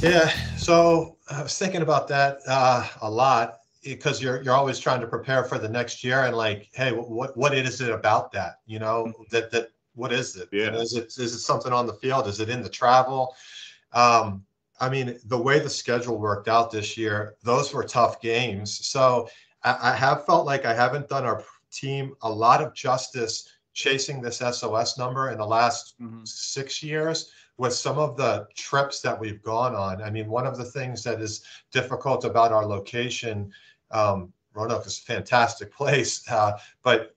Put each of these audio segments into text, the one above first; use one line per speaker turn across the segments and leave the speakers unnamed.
Yeah, so I was thinking about that a lot because you're always trying to prepare for the next year and like, hey, what is it about that? You know, that what is it? And
Yeah.
is it something on the field? Is it in the travel? Um, I mean, the way the schedule worked out this year, those were tough games. So I have felt like I haven't done our team a lot of justice chasing this SOS number in the last
Hmm.
6 years with some of the trips that we've gone on. I mean, one of the things that is difficult about our location, Roanoke is a fantastic place, but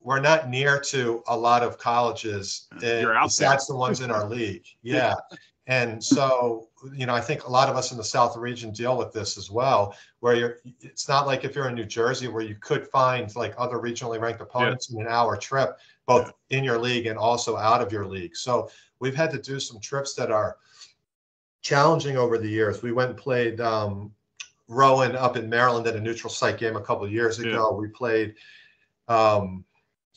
we're not near to a lot of colleges
You're out there.
besides the ones in our league. Yeah. And so, I think a lot of us in the South region deal with this as well, where it's not like if you're in New Jersey where you could find like other regionally ranked
Yeah.
opponents in an hour trip,
Yeah.
both in your league and also out of your league. So we've had to do some trips that are challenging over the years. We went and played Rowan up in Maryland at a neutral site game a couple of years
Yeah.
ago. We played um,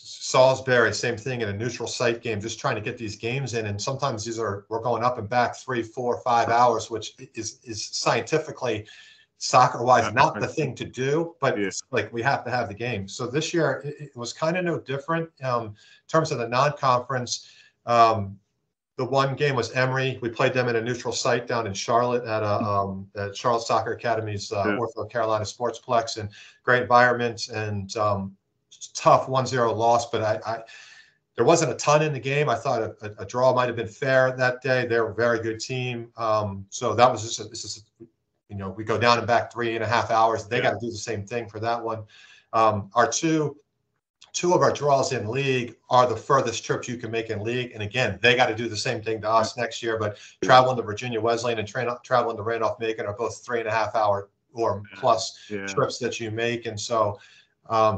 Salisbury, same thing in a neutral site game, just trying to get these games in. And sometimes we're going up and back 3, 4, 5 hours, which is scientifically, soccer wise, not the thing to do, but
Yeah.
it's like we have to have the game. So this year it was kind of no different in terms of the non-conference. The one game was Emory. We played them in a neutral site down in Charlotte at Charlotte Soccer Academy's
Yeah.
Ortho Carolina Sportsplex, and great environment and tough 1-0 loss. But I there wasn't a ton in the game. I thought a draw might have been fair that day. They're a very good team. So that was we go down and back 3.5 hours. They got to do the same thing for that one. Our two of our draws in league are the furthest trips you can make in league. And again, they got to do the same thing to us next year. But traveling to Virginia Wesleyan and traveling to Randolph Macon are both 3.5 hour or plus
Yeah.
trips that you make. And so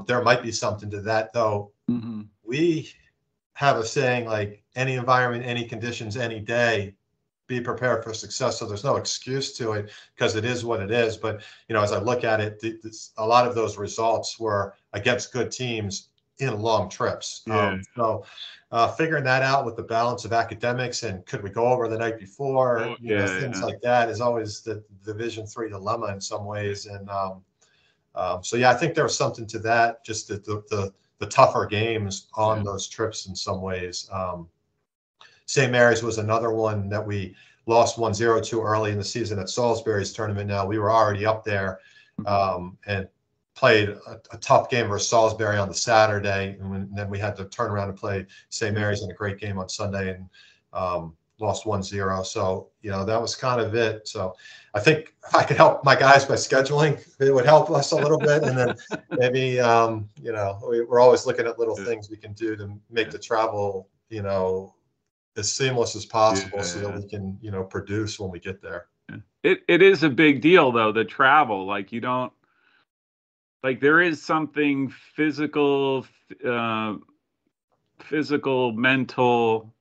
there might be something to that, though.
Hmm.
We have a saying like any environment, any conditions, any day, be prepared for success. So there's no excuse to it because it is what it is. But, as I look at it, a lot of those results were against good teams in long trips.
Yeah.
So figuring that out with the balance of academics and could we go over the night before,
Oh, yeah.
things
Yeah.
like that is always the Division III dilemma in some ways. And so, yeah, I think there was something to that, just the tougher games on those trips in some ways. St. Mary's was another one that we lost 1-0 too early in the season at Salisbury's tournament. Now we were already up there and played a tough game versus Salisbury on the Saturday, and then we had to turn around and play St. Mary's in a great game on Sunday and lost 1-0. So that was kind of it. So I think if I could help my guys by scheduling, it would help us a little bit. And then maybe we're always looking at little things we can do to make the travel as seamless as possible so that we can produce when we get there.
It is a big deal though, the travel. Like you don't like there is something physical, mental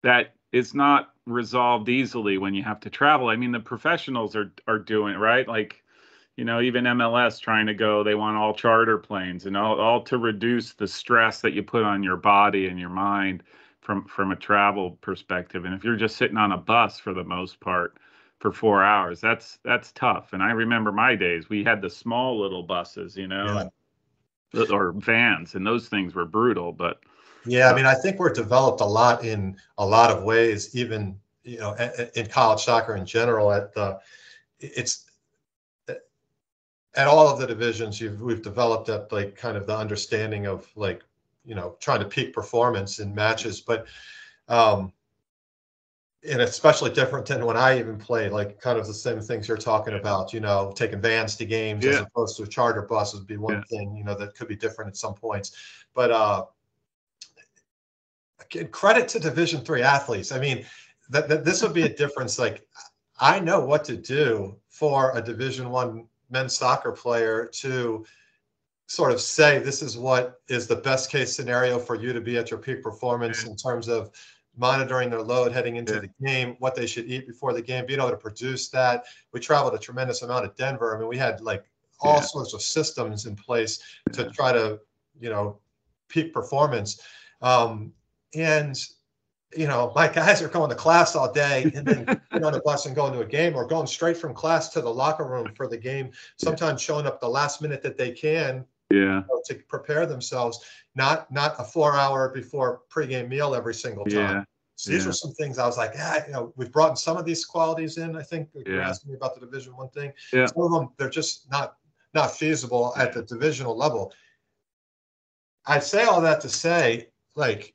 that is not resolved easily when you have to travel. I mean, the professionals are doing it, right. Like, even MLS trying to go, they want all charter planes and all to reduce the stress that you put on your body and your mind from a travel perspective. And if you're just sitting on a bus for the most part for 4 hours, that's tough. And I remember my days, we had the small little buses,
Yeah.
or vans, and those things were brutal. But
yeah, I mean, I think we're developed a lot in a lot of ways, even in college soccer in general. It's at all of the divisions we've developed at like kind of the understanding of like trying to peak performance in matches, but and especially different than when I even played, like kind of the same things you're talking about, taking vans to games as opposed to a charter bus would be one thing, that could be different at some points. But again, credit to Division III athletes. I mean, that this would be a difference. Like, I know what to do for a Division I men's soccer player to sort of say this is what is the best case scenario for you to be at your peak performance in terms of monitoring their load heading into the game, what they should eat before the game, being able to produce that. We traveled a tremendous amount of Denver. I mean, we had like all sorts of systems in place to try to, peak performance. And you know, my guys are going to class all day and then get on a bus and going to a game, or going straight from class to the locker room for the game, sometimes showing up the last minute that they can,
Yeah.
to prepare themselves, not a 4 hour before pregame meal every single time.
Yeah.
So these were some things I was like, you know, we've brought some of these qualities in. I think you're asking me about the Division I thing.
Yeah.
Some of them, they're just not feasible at the divisional level. I say all that to say, like,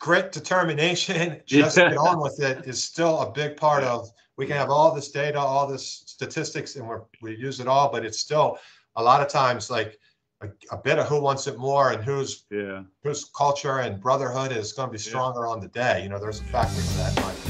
grit, determination, just get on with it is still a big part of. We can have all this data, all this statistics, and we use it all, but it's still a lot of times like a bit of who wants it more and whose culture and brotherhood is going to be stronger on the day. You know, there's a factor to that.